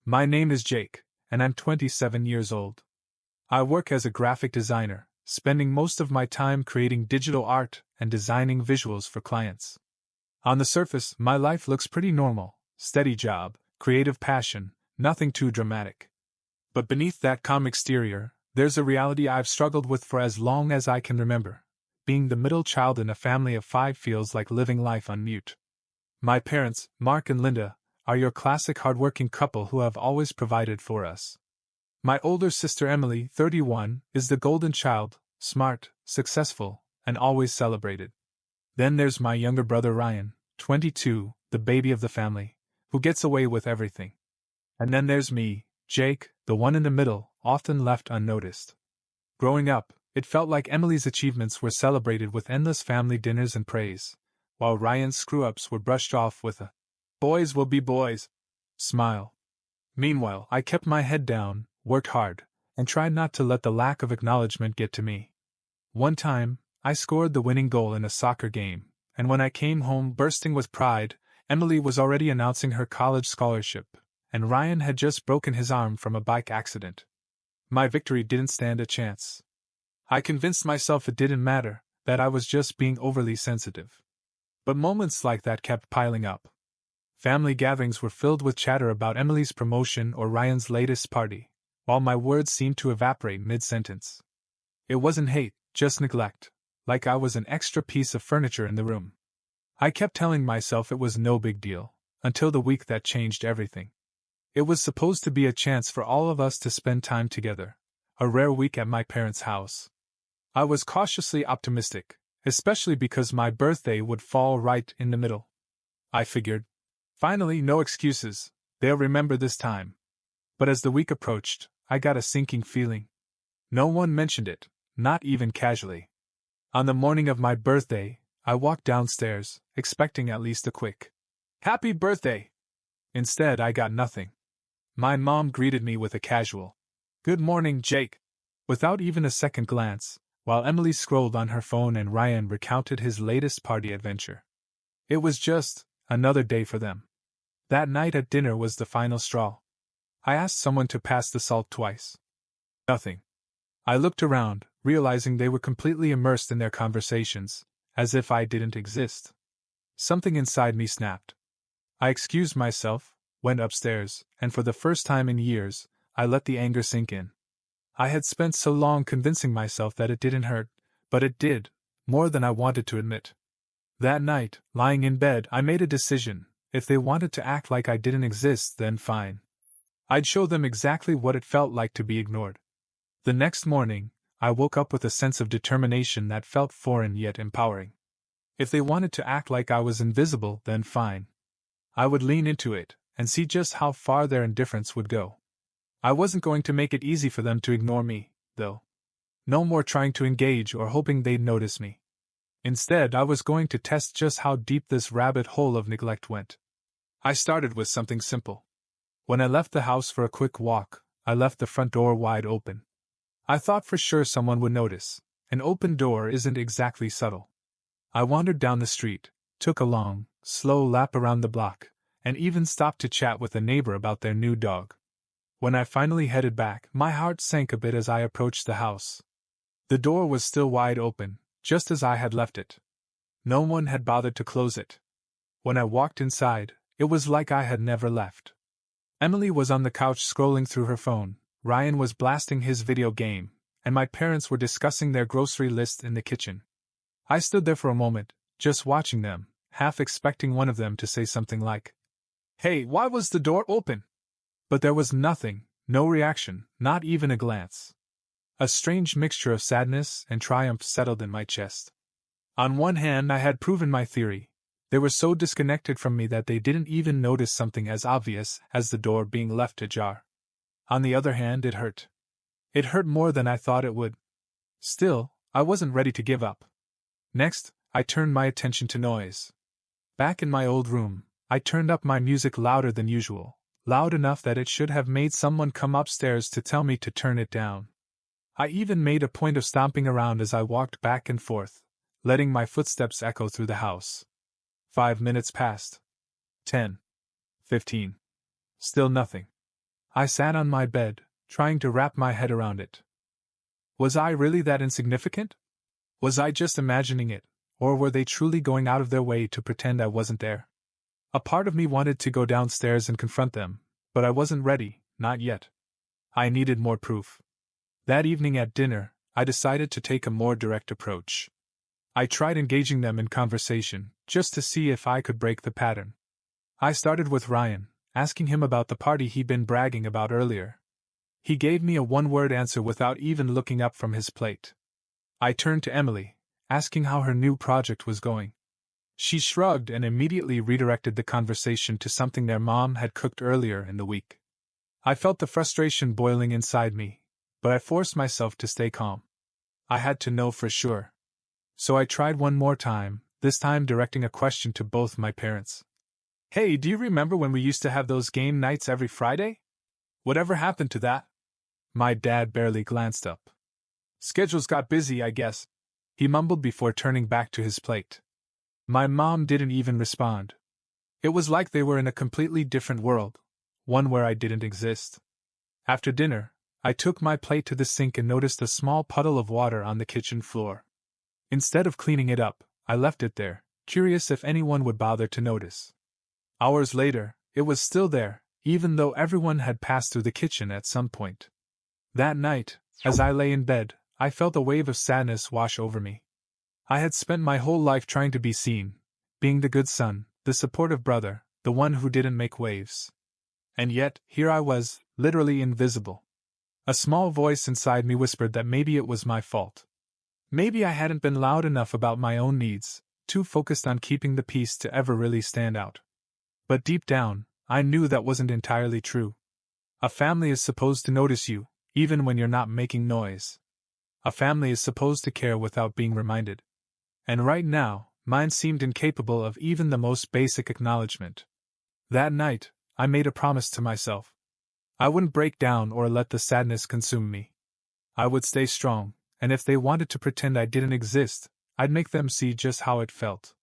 My name is Jake, and I'm 27 years old. I work as a graphic designer, spending most of my time creating digital art and designing visuals for clients. On the surface, my life looks pretty normal: steady job, creative passion, nothing too dramatic. But beneath that calm exterior, there's a reality I've struggled with for as long as I can remember. Being the middle child in a family of 5 feels like living life on mute. My parents, Mark and Linda, are your classic hardworking couple who have always provided for us. My older sister Emily, 31, is the golden child, smart, successful, and always celebrated. Then there's my younger brother Ryan, 22, the baby of the family, who gets away with everything. And then there's me, Jake, the one in the middle, often left unnoticed. Growing up, it felt like Emily's achievements were celebrated with endless family dinners and praise, while Ryan's screw-ups were brushed off with a "boys will be boys" smile. Meanwhile, I kept my head down, worked hard, and tried not to let the lack of acknowledgement get to me. One time, I scored the winning goal in a soccer game, and when I came home bursting with pride, Emily was already announcing her college scholarship, and Ryan had just broken his arm from a bike accident. My victory didn't stand a chance. I convinced myself it didn't matter, that I was just being overly sensitive. But moments like that kept piling up. Family gatherings were filled with chatter about Emily's promotion or Ryan's latest party, while my words seemed to evaporate mid-sentence. It wasn't hate, just neglect, like I was an extra piece of furniture in the room. I kept telling myself it was no big deal, until the week that changed everything. It was supposed to be a chance for all of us to spend time together, a rare week at my parents' house. I was cautiously optimistic, especially because my birthday would fall right in the middle. I figured, finally, no excuses, they'll remember this time. But as the week approached, I got a sinking feeling. No one mentioned it, not even casually. On the morning of my birthday, I walked downstairs, expecting at least a quick "Happy birthday!" Instead, I got nothing. My mom greeted me with a casual "Good morning, Jake," without even a second glance, while Emily scrolled on her phone and Ryan recounted his latest party adventure. It was just another day for them. That night at dinner was the final straw. I asked someone to pass the salt twice. Nothing. I looked around, realizing they were completely immersed in their conversations, as if I didn't exist. Something inside me snapped. I excused myself, went upstairs, and for the first time in years, I let the anger sink in. I had spent so long convincing myself that it didn't hurt, but it did, more than I wanted to admit. That night, lying in bed, I made a decision. If they wanted to act like I didn't exist, then fine. I'd show them exactly what it felt like to be ignored. The next morning, I woke up with a sense of determination that felt foreign yet empowering. If they wanted to act like I was invisible, then fine. I would lean into it, and see just how far their indifference would go. I wasn't going to make it easy for them to ignore me, though. No more trying to engage or hoping they'd notice me. Instead, I was going to test just how deep this rabbit hole of neglect went. I started with something simple. When I left the house for a quick walk, I left the front door wide open. I thought for sure someone would notice. An open door isn't exactly subtle. I wandered down the street, took a long, slow lap around the block, and even stopped to chat with a neighbor about their new dog. When I finally headed back, my heart sank a bit as I approached the house. The door was still wide open, just as I had left it. No one had bothered to close it. When I walked inside, it was like I had never left. Emily was on the couch scrolling through her phone, Ryan was blasting his video game, and my parents were discussing their grocery list in the kitchen. I stood there for a moment, just watching them, half expecting one of them to say something like, "Hey, why was the door open?" But there was nothing, no reaction, not even a glance. A strange mixture of sadness and triumph settled in my chest. On one hand, I had proven my theory. They were so disconnected from me that they didn't even notice something as obvious as the door being left ajar. On the other hand, it hurt. It hurt more than I thought it would. Still, I wasn't ready to give up. Next, I turned my attention to noise. Back in my old room, I turned up my music louder than usual, loud enough that it should have made someone come upstairs to tell me to turn it down. I even made a point of stomping around as I walked back and forth, letting my footsteps echo through the house. 5 minutes passed. 10. 15. Still nothing. I sat on my bed, trying to wrap my head around it. Was I really that insignificant? Was I just imagining it, or were they truly going out of their way to pretend I wasn't there? A part of me wanted to go downstairs and confront them, but I wasn't ready, not yet. I needed more proof. That evening at dinner, I decided to take a more direct approach. I tried engaging them in conversation, just to see if I could break the pattern. I started with Ryan, asking him about the party he'd been bragging about earlier. He gave me a one-word answer without even looking up from his plate. I turned to Emily, asking how her new project was going. She shrugged and immediately redirected the conversation to something their mom had cooked earlier in the week. I felt the frustration boiling inside me, but I forced myself to stay calm. I had to know for sure. So I tried one more time, this time directing a question to both my parents. Hey, do you remember when we used to have those game nights every Friday? Whatever happened to that? My dad barely glanced up. Schedules got busy, I guess, he mumbled before turning back to his plate. My mom didn't even respond. It was like they were in a completely different world, one where I didn't exist. After dinner, I took my plate to the sink and noticed a small puddle of water on the kitchen floor. Instead of cleaning it up, I left it there, curious if anyone would bother to notice. Hours later, it was still there, even though everyone had passed through the kitchen at some point. That night, as I lay in bed, I felt a wave of sadness wash over me. I had spent my whole life trying to be seen, being the good son, the supportive brother, the one who didn't make waves. And yet, here I was, literally invisible. A small voice inside me whispered that maybe it was my fault. Maybe I hadn't been loud enough about my own needs, too focused on keeping the peace to ever really stand out. But deep down, I knew that wasn't entirely true. A family is supposed to notice you, even when you're not making noise. A family is supposed to care without being reminded. And right now, mine seemed incapable of even the most basic acknowledgement. That night, I made a promise to myself. I wouldn't break down or let the sadness consume me. I would stay strong, and if they wanted to pretend I didn't exist, I'd make them see just how it felt.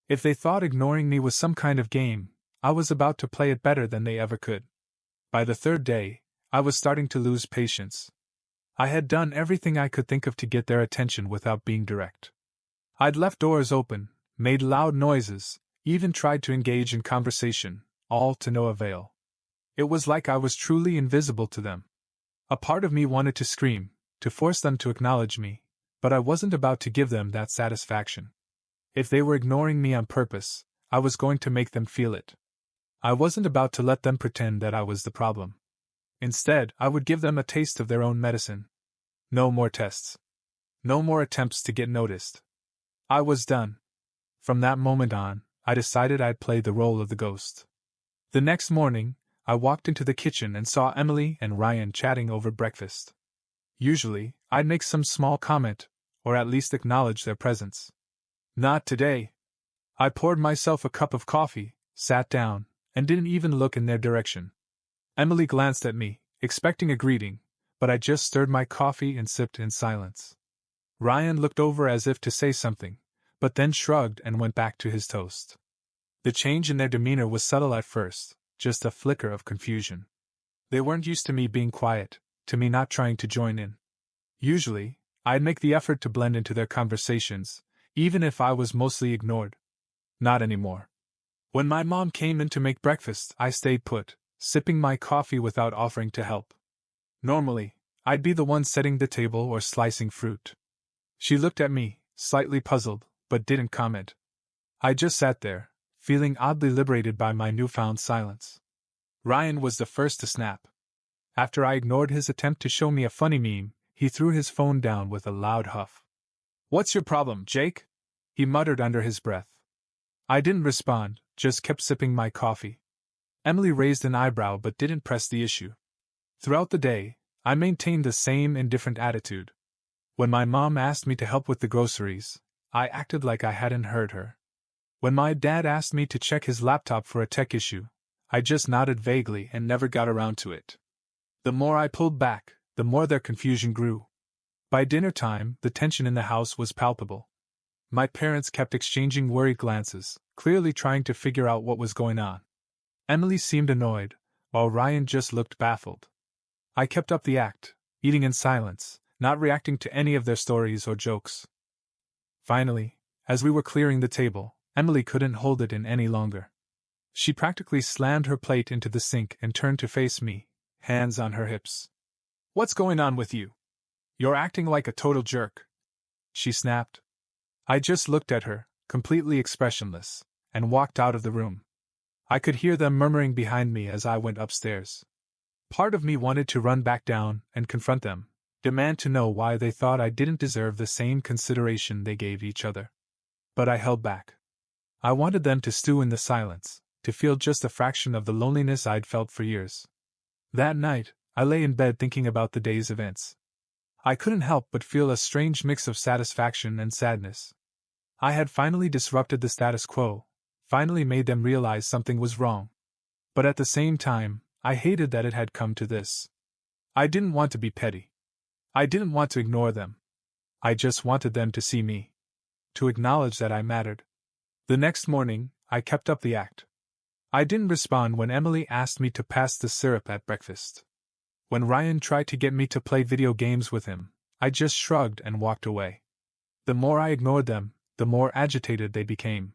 If they thought ignoring me was some kind of game, I was about to play it better than they ever could. By the third day, I was starting to lose patience. I had done everything I could think of to get their attention without being direct. I'd left doors open, made loud noises, even tried to engage in conversation, all to no avail. It was like I was truly invisible to them. A part of me wanted to scream, to force them to acknowledge me, but I wasn't about to give them that satisfaction. If they were ignoring me on purpose, I was going to make them feel it. I wasn't about to let them pretend that I was the problem. Instead, I would give them a taste of their own medicine. No more tests. No more attempts to get noticed. I was done. From that moment on, I decided I'd play the role of the ghost. The next morning, I walked into the kitchen and saw Emily and Ryan chatting over breakfast. Usually, I'd make some small comment, or at least acknowledge their presence. Not today. I poured myself a cup of coffee, sat down, and didn't even look in their direction. Emily glanced at me, expecting a greeting, but I just stirred my coffee and sipped in silence. Ryan looked over as if to say something, but then shrugged and went back to his toast. The change in their demeanor was subtle at first, just a flicker of confusion. They weren't used to me being quiet, to me not trying to join in. Usually, I'd make the effort to blend into their conversations, even if I was mostly ignored. Not anymore. When my mom came in to make breakfast, I stayed put, sipping my coffee without offering to help. Normally, I'd be the one setting the table or slicing fruit. She looked at me, slightly puzzled, but didn't comment. I just sat there, feeling oddly liberated by my newfound silence. Ryan was the first to snap. After I ignored his attempt to show me a funny meme, he threw his phone down with a loud huff. "What's your problem, Jake?" he muttered under his breath. I didn't respond, just kept sipping my coffee. Emily raised an eyebrow but didn't press the issue. Throughout the day, I maintained the same indifferent attitude. When my mom asked me to help with the groceries, I acted like I hadn't heard her. When my dad asked me to check his laptop for a tech issue, I just nodded vaguely and never got around to it. The more I pulled back, the more their confusion grew. By dinner time, the tension in the house was palpable. My parents kept exchanging worried glances, clearly trying to figure out what was going on. Emily seemed annoyed, while Ryan just looked baffled. I kept up the act, eating in silence, not reacting to any of their stories or jokes. Finally, as we were clearing the table, Emily couldn't hold it in any longer. She practically slammed her plate into the sink and turned to face me, hands on her hips. "What's going on with you? You're acting like a total jerk," she snapped. I just looked at her, completely expressionless, and walked out of the room. I could hear them murmuring behind me as I went upstairs. Part of me wanted to run back down and confront them, demand to know why they thought I didn't deserve the same consideration they gave each other. But I held back. I wanted them to stew in the silence, to feel just a fraction of the loneliness I'd felt for years. That night, I lay in bed thinking about the day's events. I couldn't help but feel a strange mix of satisfaction and sadness. I had finally disrupted the status quo, finally made them realize something was wrong. But at the same time, I hated that it had come to this. I didn't want to be petty. I didn't want to ignore them. I just wanted them to see me. To acknowledge that I mattered. The next morning, I kept up the act. I didn't respond when Emily asked me to pass the syrup at breakfast. When Ryan tried to get me to play video games with him, I just shrugged and walked away. The more I ignored them, the more agitated they became.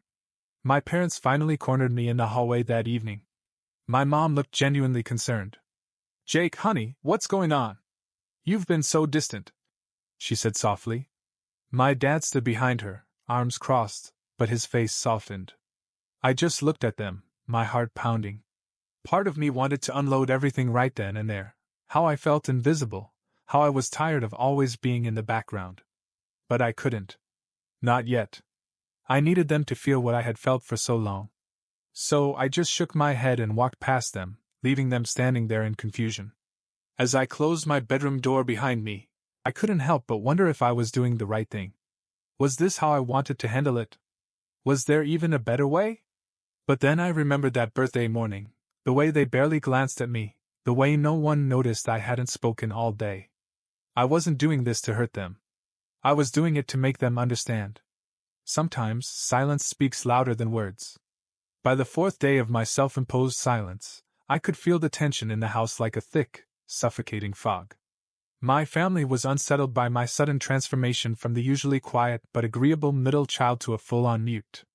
My parents finally cornered me in the hallway that evening. My mom looked genuinely concerned. "Jake, honey, what's going on? You've been so distant," she said softly. My dad stood behind her, arms crossed, but his face softened. I just looked at them, my heart pounding. Part of me wanted to unload everything right then and there, how I felt invisible, how I was tired of always being in the background. But I couldn't. Not yet. I needed them to feel what I had felt for so long. So I just shook my head and walked past them, leaving them standing there in confusion. As I closed my bedroom door behind me, I couldn't help but wonder if I was doing the right thing. Was this how I wanted to handle it? Was there even a better way? But then I remembered that birthday morning, the way they barely glanced at me, the way no one noticed I hadn't spoken all day. I wasn't doing this to hurt them. I was doing it to make them understand. Sometimes silence speaks louder than words. By the fourth day of my self-imposed silence, I could feel the tension in the house like a thick, suffocating fog. My family was unsettled by my sudden transformation from the usually quiet but agreeable middle child to a full-on mute.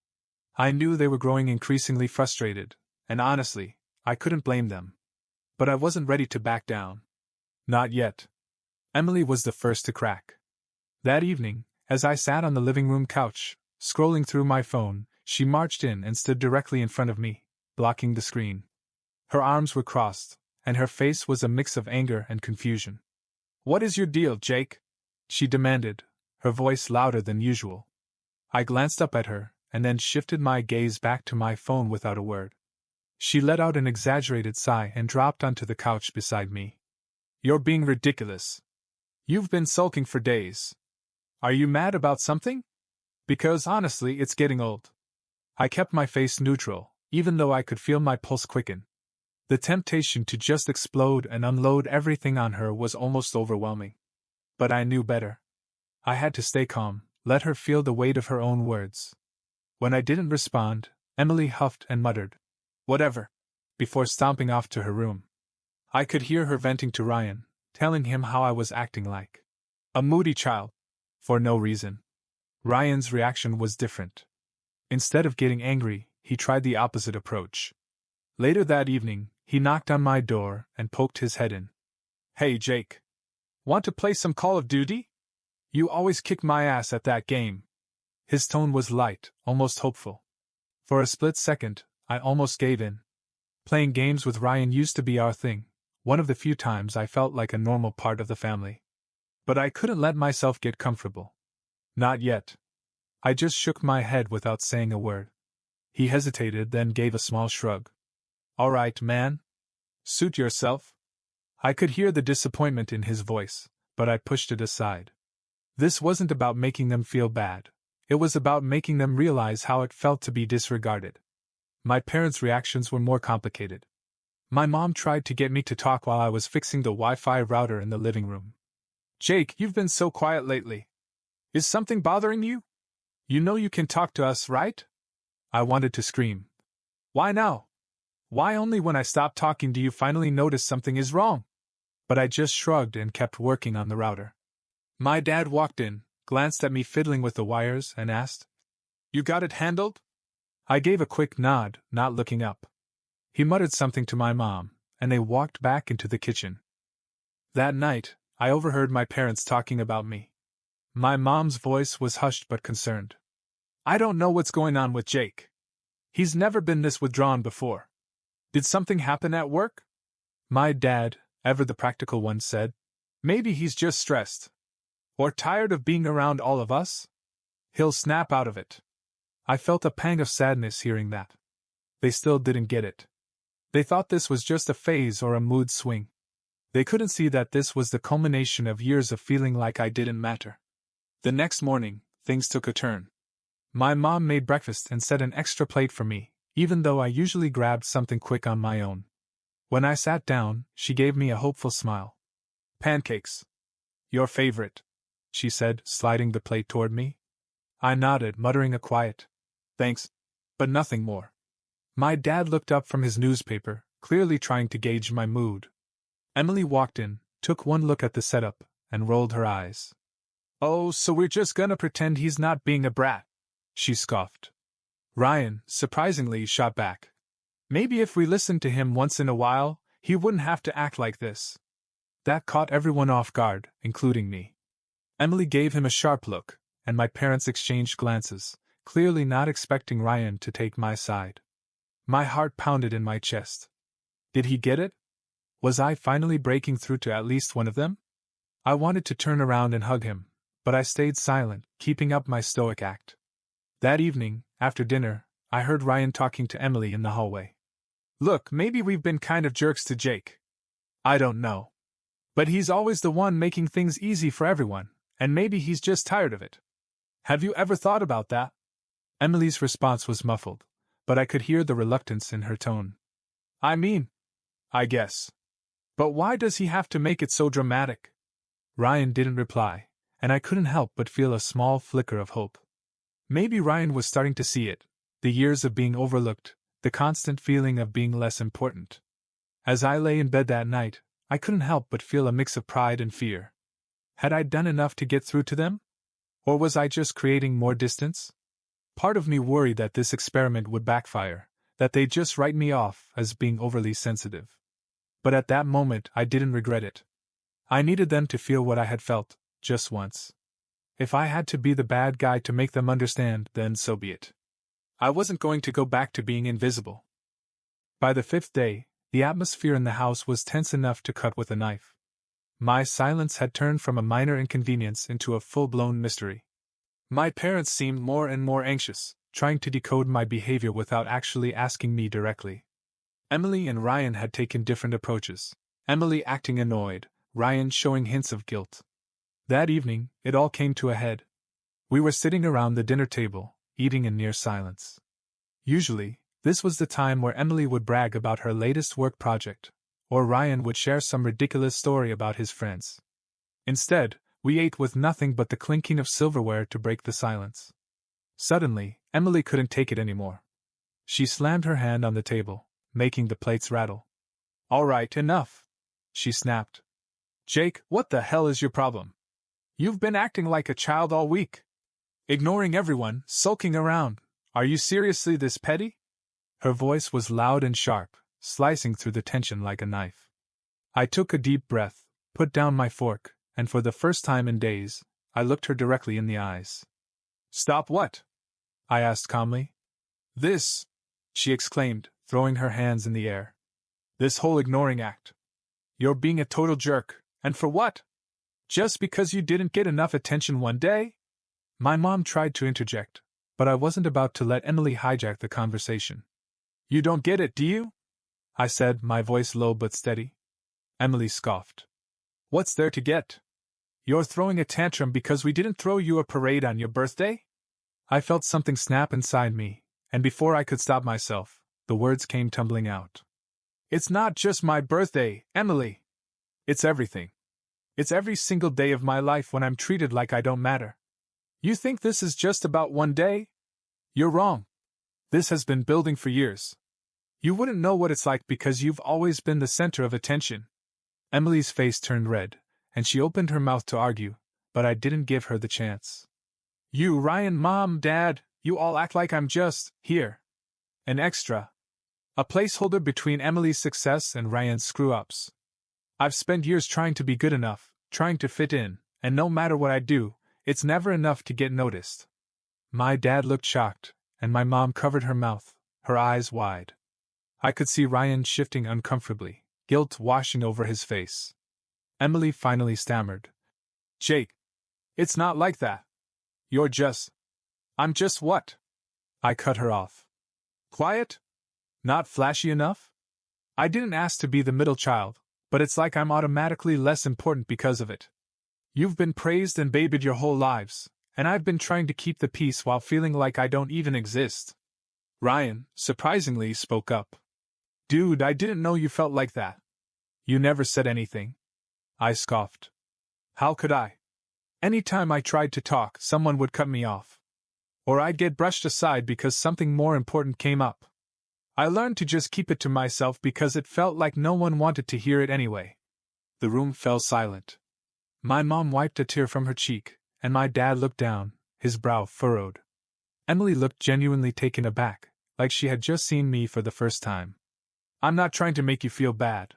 I knew they were growing increasingly frustrated, and honestly, I couldn't blame them. But I wasn't ready to back down. Not yet. Emily was the first to crack. That evening, as I sat on the living room couch, scrolling through my phone, she marched in and stood directly in front of me, blocking the screen. Her arms were crossed, and her face was a mix of anger and confusion. "What is your deal, Jake?" she demanded, her voice louder than usual. I glanced up at her, and then shifted my gaze back to my phone without a word. She let out an exaggerated sigh and dropped onto the couch beside me. "You're being ridiculous. You've been sulking for days. Are you mad about something? Because honestly, it's getting old." I kept my face neutral, even though I could feel my pulse quicken. The temptation to just explode and unload everything on her was almost overwhelming. But I knew better. I had to stay calm, let her feel the weight of her own words. When I didn't respond, Emily huffed and muttered, "Whatever," before stomping off to her room. I could hear her venting to Ryan, telling him how I was acting like a moody child, for no reason. Ryan's reaction was different. Instead of getting angry, he tried the opposite approach. Later that evening, he knocked on my door and poked his head in. "Hey, Jake. Want to play some Call of Duty? You always kick my ass at that game." His tone was light, almost hopeful. For a split second, I almost gave in. Playing games with Ryan used to be our thing, one of the few times I felt like a normal part of the family. But I couldn't let myself get comfortable. Not yet. I just shook my head without saying a word. He hesitated, then gave a small shrug. "All right, man. Suit yourself." I could hear the disappointment in his voice, but I pushed it aside. This wasn't about making them feel bad. It was about making them realize how it felt to be disregarded. My parents' reactions were more complicated. My mom tried to get me to talk while I was fixing the Wi-Fi router in the living room. "Jake, you've been so quiet lately. Is something bothering you? You know you can talk to us, right?" I wanted to scream. "Why now? Why only when I stop talking do you finally notice something is wrong? But I just shrugged and kept working on the router. My dad walked in, glanced at me fiddling with the wires, and asked, "You got it handled?" I gave a quick nod, not looking up. He muttered something to my mom, and they walked back into the kitchen. That night, I overheard my parents talking about me. My mom's voice was hushed but concerned. "I don't know what's going on with Jake. He's never been this withdrawn before. Did something happen at work?" My dad, ever the practical one, said, "Maybe he's just stressed. Or tired of being around all of us? He'll snap out of it." I felt a pang of sadness hearing that. They still didn't get it. They thought this was just a phase or a mood swing. They couldn't see that this was the culmination of years of feeling like I didn't matter. The next morning, things took a turn. My mom made breakfast and set an extra plate for me, even though I usually grabbed something quick on my own. When I sat down, she gave me a hopeful smile. "Pancakes. Your favorite," she said, sliding the plate toward me. I nodded, muttering a quiet, "Thanks," but nothing more. My dad looked up from his newspaper, clearly trying to gauge my mood. Emily walked in, took one look at the setup, and rolled her eyes. "Oh, so we're just gonna pretend he's not being a brat," she scoffed. Ryan, surprisingly, shot back. "Maybe if we listened to him once in a while, he wouldn't have to act like this." That caught everyone off guard, including me. Emily gave him a sharp look, and my parents exchanged glances, clearly not expecting Ryan to take my side. My heart pounded in my chest. Did he get it? Was I finally breaking through to at least one of them? I wanted to turn around and hug him, but I stayed silent, keeping up my stoic act. That evening, after dinner, I heard Ryan talking to Emily in the hallway. "Look, maybe we've been kind of jerks to Jake. I don't know. But he's always the one making things easy for everyone, and maybe he's just tired of it. Have you ever thought about that?" Emily's response was muffled, but I could hear the reluctance in her tone. I guess. But why does he have to make it so dramatic?" Ryan didn't reply, and I couldn't help but feel a small flicker of hope. Maybe Ryan was starting to see it, the years of being overlooked, the constant feeling of being less important. As I lay in bed that night, I couldn't help but feel a mix of pride and fear. Had I done enough to get through to them? Or was I just creating more distance? Part of me worried that this experiment would backfire, that they'd just write me off as being overly sensitive. But at that moment, I didn't regret it. I needed them to feel what I had felt, just once. If I had to be the bad guy to make them understand, then so be it. I wasn't going to go back to being invisible. By the 5th day, the atmosphere in the house was tense enough to cut with a knife. My silence had turned from a minor inconvenience into a full-blown mystery. My parents seemed more and more anxious, trying to decode my behavior without actually asking me directly. Emily and Ryan had taken different approaches, Emily acting annoyed, Ryan showing hints of guilt. That evening, it all came to a head. We were sitting around the dinner table, eating in near silence. Usually, this was the time where Emily would brag about her latest work project, or Ryan would share some ridiculous story about his friends. Instead, we ate with nothing but the clinking of silverware to break the silence. Suddenly, Emily couldn't take it anymore. She slammed her hand on the table, making the plates rattle. "All right, enough," she snapped. "Jake, what the hell is your problem? You've been acting like a child all week. Ignoring everyone, sulking around. Are you seriously this petty?" Her voice was loud and sharp, slicing through the tension like a knife. I took a deep breath, put down my fork, and for the first time in days, I looked her directly in the eyes. "Stop what?" I asked calmly. "This," she exclaimed, throwing her hands in the air. "This whole ignoring act. You're being a total jerk, and for what? Just because you didn't get enough attention one day?" My mom tried to interject, but I wasn't about to let Emily hijack the conversation. "You don't get it, do you?" I said, my voice low but steady. Emily scoffed. "What's there to get? You're throwing a tantrum because we didn't throw you a parade on your birthday?" I felt something snap inside me, and before I could stop myself, the words came tumbling out. "It's not just my birthday, Emily. It's everything. It's every single day of my life when I'm treated like I don't matter. You think this is just about one day? You're wrong. This has been building for years. You wouldn't know what it's like because you've always been the center of attention. Emily's face turned red, and she opened her mouth to argue, but I didn't give her the chance. You, Ryan, Mom, Dad, you all act like I'm just, here. An extra. A placeholder between Emily's success and Ryan's screw-ups. I've spent years trying to be good enough, trying to fit in, and no matter what I do, it's never enough to get noticed. My dad looked shocked, and my mom covered her mouth, her eyes wide. I could see Ryan shifting uncomfortably, guilt washing over his face. Emily finally stammered. Jake, it's not like that. You're just. I'm just what? I cut her off. Quiet? Not flashy enough? I didn't ask to be the middle child, but it's like I'm automatically less important because of it. You've been praised and babied your whole lives, and I've been trying to keep the peace while feeling like I don't even exist. Ryan, surprisingly, spoke up. Dude, I didn't know you felt like that. You never said anything. I scoffed. How could I? Any time I tried to talk, someone would cut me off. Or I'd get brushed aside because something more important came up. I learned to just keep it to myself because it felt like no one wanted to hear it anyway. The room fell silent. My mom wiped a tear from her cheek, and my dad looked down, his brow furrowed. Emily looked genuinely taken aback, like she had just seen me for the first time. I'm not trying to make you feel bad,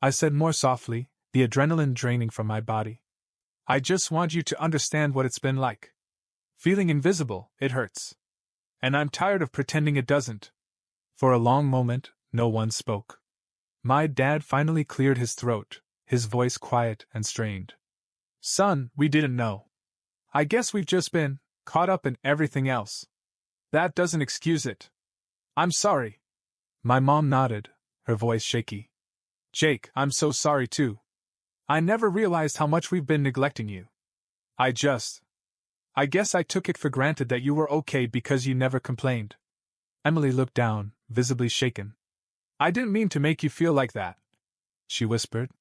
I said more softly, the adrenaline draining from my body. I just want you to understand what it's been like. Feeling invisible, it hurts. And I'm tired of pretending it doesn't. For a long moment, no one spoke. My dad finally cleared his throat, his voice quiet and strained. Son, we didn't know. I guess we've just been caught up in everything else. That doesn't excuse it. I'm sorry. My mom nodded, her voice shaky. Jake, I'm so sorry too. I never realized how much we've been neglecting you. I guess I took it for granted that you were okay because you never complained. Emily looked down, visibly shaken. I didn't mean to make you feel like that, she whispered.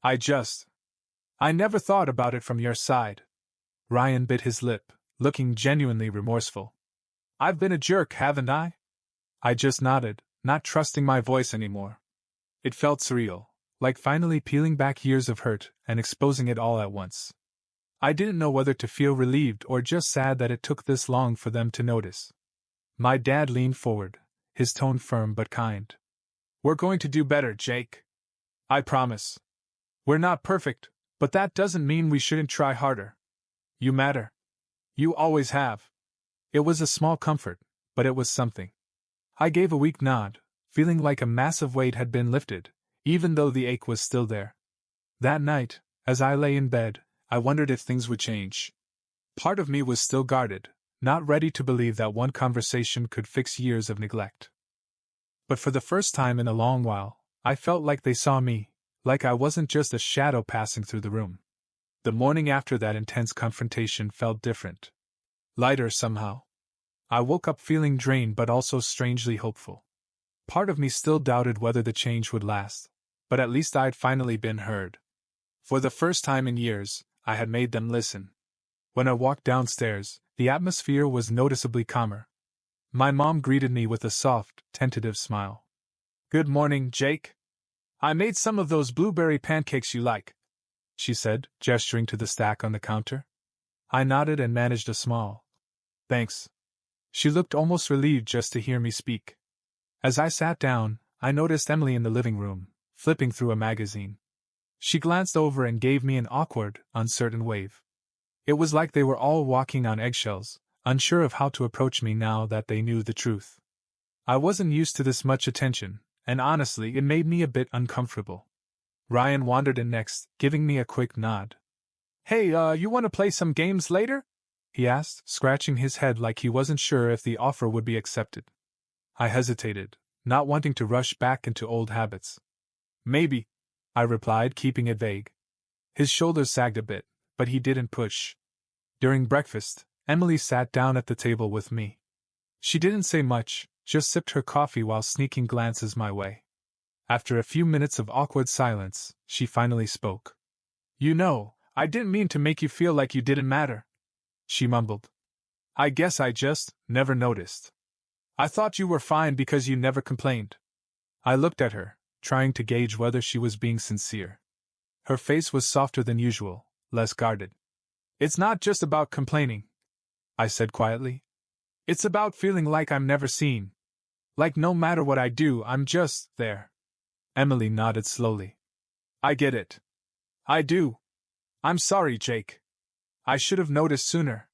I never thought about it from your side. Ryan bit his lip, looking genuinely remorseful. I've been a jerk, haven't I? I just nodded, not trusting my voice anymore. It felt surreal, like finally peeling back years of hurt and exposing it all at once. I didn't know whether to feel relieved or just sad that it took this long for them to notice. My dad leaned forward, his tone firm but kind. We're going to do better, Jake. I promise. We're not perfect, but that doesn't mean we shouldn't try harder. You matter. You always have. It was a small comfort, but it was something. I gave a weak nod, feeling like a massive weight had been lifted, even though the ache was still there. That night, as I lay in bed, I wondered if things would change. Part of me was still guarded, not ready to believe that one conversation could fix years of neglect. But for the first time in a long while, I felt like they saw me, like I wasn't just a shadow passing through the room. The morning after that intense confrontation felt different. Lighter somehow. I woke up feeling drained but also strangely hopeful. Part of me still doubted whether the change would last, but at least I'd finally been heard. For the first time in years, I had made them listen. When I walked downstairs, the atmosphere was noticeably calmer. My mom greeted me with a soft, tentative smile. Good morning, Jake. I made some of those blueberry pancakes you like, she said, gesturing to the stack on the counter. I nodded and managed a small thanks. She looked almost relieved just to hear me speak. As I sat down, I noticed Emily in the living room, flipping through a magazine. She glanced over and gave me an awkward, uncertain wave. It was like they were all walking on eggshells, unsure of how to approach me now that they knew the truth. I wasn't used to this much attention, and honestly, it made me a bit uncomfortable. Ryan wandered in next, giving me a quick nod. Hey, you want to play some games later? He asked, scratching his head like he wasn't sure if the offer would be accepted. I hesitated, not wanting to rush back into old habits. Maybe, I replied, keeping it vague. His shoulders sagged a bit, but he didn't push. During breakfast, Emily sat down at the table with me. She didn't say much, just sipped her coffee while sneaking glances my way. After a few minutes of awkward silence, she finally spoke. You know, I didn't mean to make you feel like you didn't matter, she mumbled. I guess I just never noticed. I thought you were fine because you never complained. I looked at her, trying to gauge whether she was being sincere. Her face was softer than usual, less guarded. It's not just about complaining, I said quietly. It's about feeling like I'm never seen. Like no matter what I do, I'm just there. Emily nodded slowly. I get it. I do. I'm sorry, Jake. I should have noticed sooner.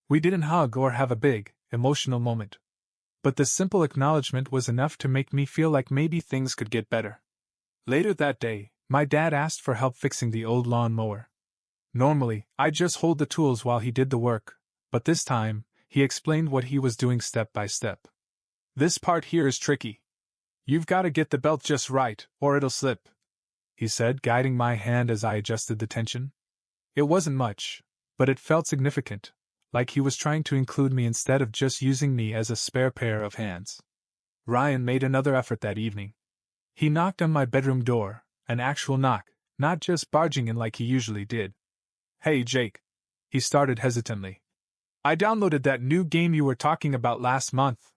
We didn't hug or have a big, emotional moment. But the simple acknowledgement was enough to make me feel like maybe things could get better. Later that day, my dad asked for help fixing the old lawn mower. Normally, I'd just hold the tools while he did the work, but this time, he explained what he was doing step by step. This part here is tricky. You've got to get the belt just right, or it'll slip, he said, guiding my hand as I adjusted the tension. It wasn't much, but it felt significant, like he was trying to include me instead of just using me as a spare pair of hands. Ryan made another effort that evening. He knocked on my bedroom door, an actual knock, not just barging in like he usually did. Hey, Jake, he started hesitantly. I downloaded that new game you were talking about last month.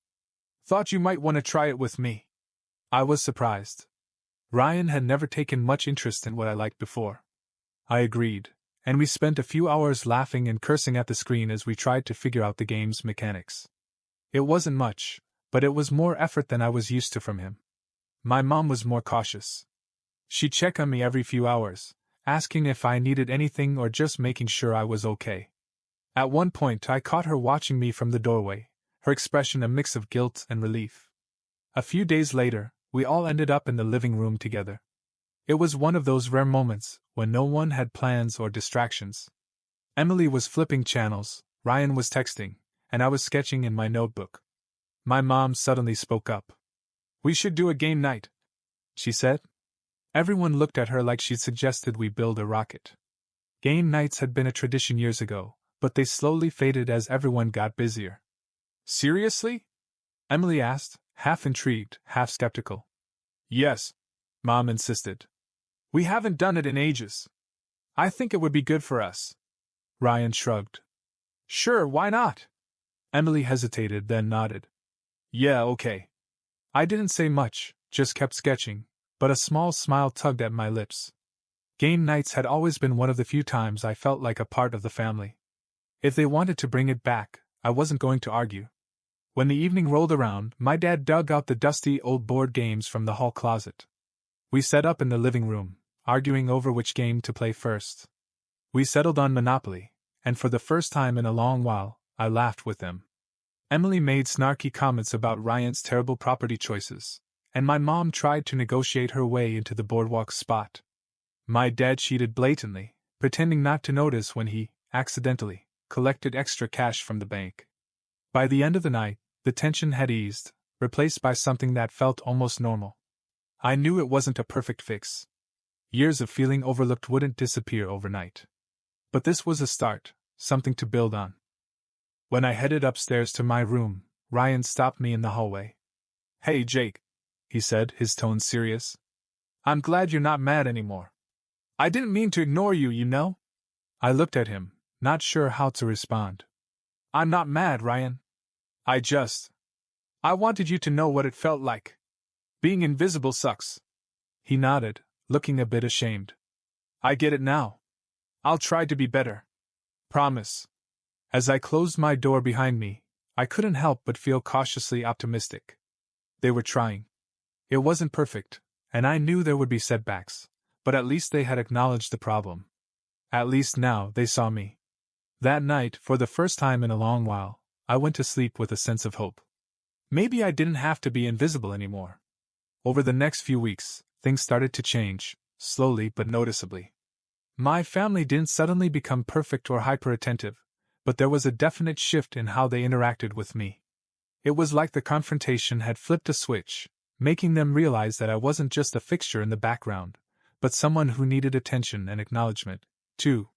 Thought you might want to try it with me. I was surprised. Ryan had never taken much interest in what I liked before. I agreed, and we spent a few hours laughing and cursing at the screen as we tried to figure out the game's mechanics. It wasn't much, but it was more effort than I was used to from him. My mom was more cautious. She'd check on me every few hours, asking if I needed anything or just making sure I was okay. At one point, I caught her watching me from the doorway, her expression a mix of guilt and relief. A few days later, we all ended up in the living room together. It was one of those rare moments when no one had plans or distractions. Emily was flipping channels, Ryan was texting, and I was sketching in my notebook. My mom suddenly spoke up. We should do a game night, she said. Everyone looked at her like she'd suggested we build a rocket. Game nights had been a tradition years ago, but they slowly faded as everyone got busier. Seriously? Emily asked, half intrigued, half skeptical. Yes, Mom insisted. We haven't done it in ages. I think it would be good for us. Ryan shrugged. Sure, why not? Emily hesitated, then nodded. Yeah, okay. I didn't say much, just kept sketching, but a small smile tugged at my lips. Game nights had always been one of the few times I felt like a part of the family. If they wanted to bring it back, I wasn't going to argue. When the evening rolled around, my dad dug out the dusty old board games from the hall closet. We set up in the living room, arguing over which game to play first. We settled on Monopoly, and for the first time in a long while, I laughed with them. Emily made snarky comments about Ryan's terrible property choices, and my mom tried to negotiate her way into the boardwalk spot. My dad cheated blatantly, pretending not to notice when he, accidentally, collected extra cash from the bank. By the end of the night, the tension had eased, replaced by something that felt almost normal. I knew it wasn't a perfect fix. Years of feeling overlooked wouldn't disappear overnight. But this was a start, something to build on. When I headed upstairs to my room, Ryan stopped me in the hallway. Hey, Jake, he said, his tone serious. I'm glad you're not mad anymore. I didn't mean to ignore you, you know? I looked at him, not sure how to respond. I'm not mad, Ryan. I wanted you to know what it felt like. Being invisible sucks. He nodded, looking a bit ashamed. I get it now. I'll try to be better. Promise. As I closed my door behind me, I couldn't help but feel cautiously optimistic. They were trying. It wasn't perfect, and I knew there would be setbacks, but at least they had acknowledged the problem. At least now they saw me. That night, for the first time in a long while, I went to sleep with a sense of hope. Maybe I didn't have to be invisible anymore. Over the next few weeks, things started to change, slowly but noticeably. My family didn't suddenly become perfect or hyper-attentive, but there was a definite shift in how they interacted with me. It was like the confrontation had flipped a switch, making them realize that I wasn't just a fixture in the background, but someone who needed attention and acknowledgement, too.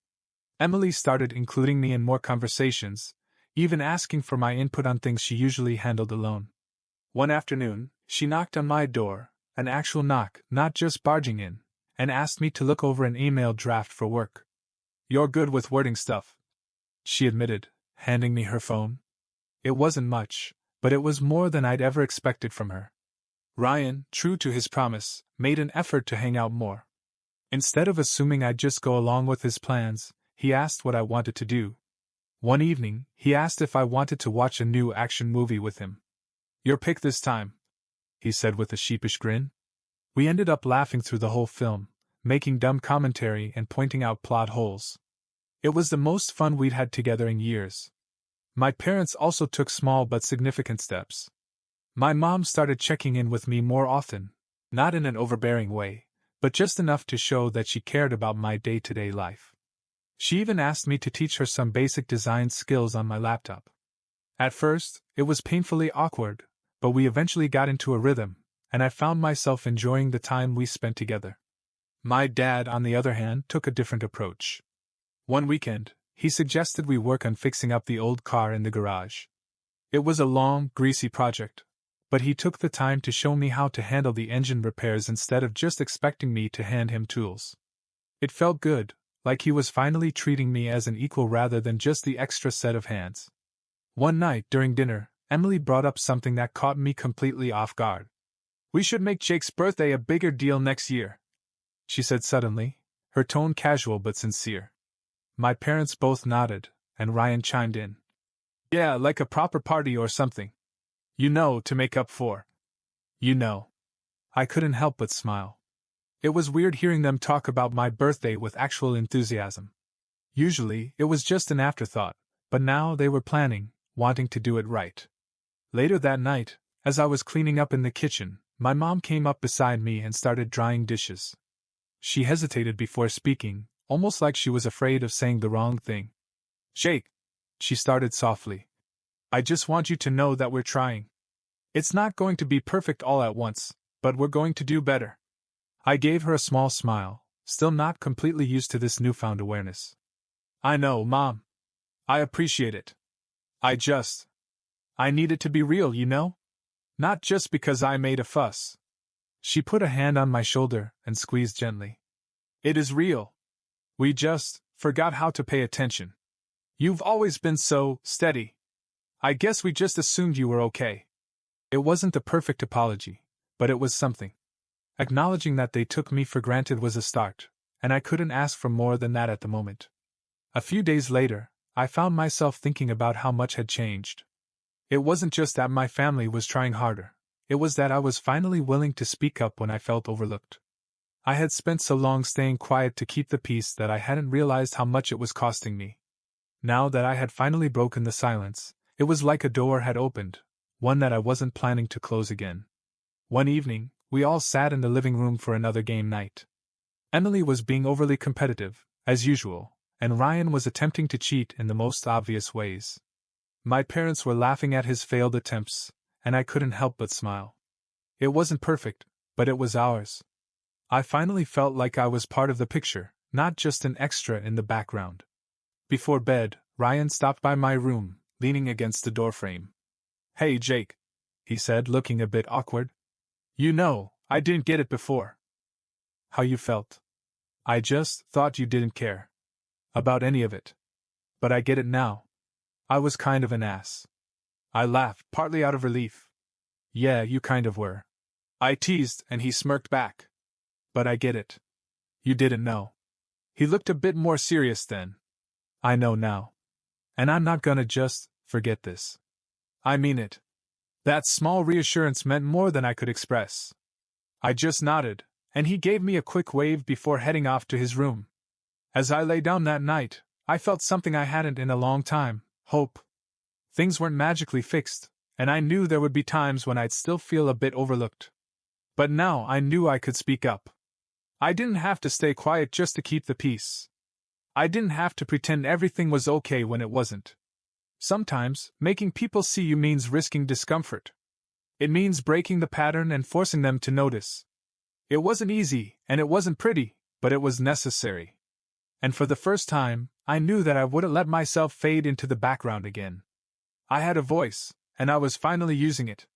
Emily started including me in more conversations, even asking for my input on things she usually handled alone. One afternoon, she knocked on my door, an actual knock, not just barging in, and asked me to look over an email draft for work. You're good with wording stuff, she admitted, handing me her phone. It wasn't much, but it was more than I'd ever expected from her. Ryan, true to his promise, made an effort to hang out more. Instead of assuming I'd just go along with his plans, he asked what I wanted to do. One evening, he asked if I wanted to watch a new action movie with him. "Your pick this time," he said with a sheepish grin. We ended up laughing through the whole film, making dumb commentary and pointing out plot holes. It was the most fun we'd had together in years. My parents also took small but significant steps. My mom started checking in with me more often, not in an overbearing way, but just enough to show that she cared about my day-to-day life. She even asked me to teach her some basic design skills on my laptop. At first, it was painfully awkward, but we eventually got into a rhythm, and I found myself enjoying the time we spent together. My dad, on the other hand, took a different approach. One weekend, he suggested we work on fixing up the old car in the garage. It was a long, greasy project, but he took the time to show me how to handle the engine repairs instead of just expecting me to hand him tools. It felt good, like he was finally treating me as an equal rather than just the extra set of hands. One night during dinner, Emily brought up something that caught me completely off guard. "We should make Jake's birthday a bigger deal next year," she said suddenly, her tone casual but sincere. My parents both nodded, and Ryan chimed in. "Yeah, like a proper party or something. You know, to make up for. You know." I couldn't help but smile. It was weird hearing them talk about my birthday with actual enthusiasm. Usually, it was just an afterthought, but now they were planning, wanting to do it right. Later that night, as I was cleaning up in the kitchen, my mom came up beside me and started drying dishes. She hesitated before speaking, almost like she was afraid of saying the wrong thing. "Jake," she started softly, "I just want you to know that we're trying. It's not going to be perfect all at once, but we're going to do better." I gave her a small smile, still not completely used to this newfound awareness. "I know, Mom. I appreciate it. I need it to be real, you know? Not just because I made a fuss." She put a hand on my shoulder and squeezed gently. "It is real. We just forgot how to pay attention. You've always been so steady. I guess we just assumed you were okay." It wasn't the perfect apology, but it was something. Acknowledging that they took me for granted was a start, and I couldn't ask for more than that at the moment. A few days later, I found myself thinking about how much had changed. It wasn't just that my family was trying harder, it was that I was finally willing to speak up when I felt overlooked. I had spent so long staying quiet to keep the peace that I hadn't realized how much it was costing me. Now that I had finally broken the silence, it was like a door had opened, one that I wasn't planning to close again. One evening, we all sat in the living room for another game night. Emily was being overly competitive, as usual, and Ryan was attempting to cheat in the most obvious ways. My parents were laughing at his failed attempts, and I couldn't help but smile. It wasn't perfect, but it was ours. I finally felt like I was part of the picture, not just an extra in the background. Before bed, Ryan stopped by my room, leaning against the doorframe. "Hey, Jake," he said, looking a bit awkward. "You know, I didn't get it before. How you felt. I just thought you didn't care about any of it. But I get it now. I was kind of an ass." I laughed, partly out of relief. "Yeah, you kind of were," I teased, and he smirked back. "But I get it. You didn't know." He looked a bit more serious then. "I know now. And I'm not gonna just forget this. I mean it." That small reassurance meant more than I could express. I just nodded, and he gave me a quick wave before heading off to his room. As I lay down that night, I felt something I hadn't in a long time: hope. Things weren't magically fixed, and I knew there would be times when I'd still feel a bit overlooked. But now I knew I could speak up. I didn't have to stay quiet just to keep the peace. I didn't have to pretend everything was okay when it wasn't. Sometimes, making people see you means risking discomfort. It means breaking the pattern and forcing them to notice. It wasn't easy, and it wasn't pretty, but it was necessary. And for the first time, I knew that I wouldn't let myself fade into the background again. I had a voice, and I was finally using it.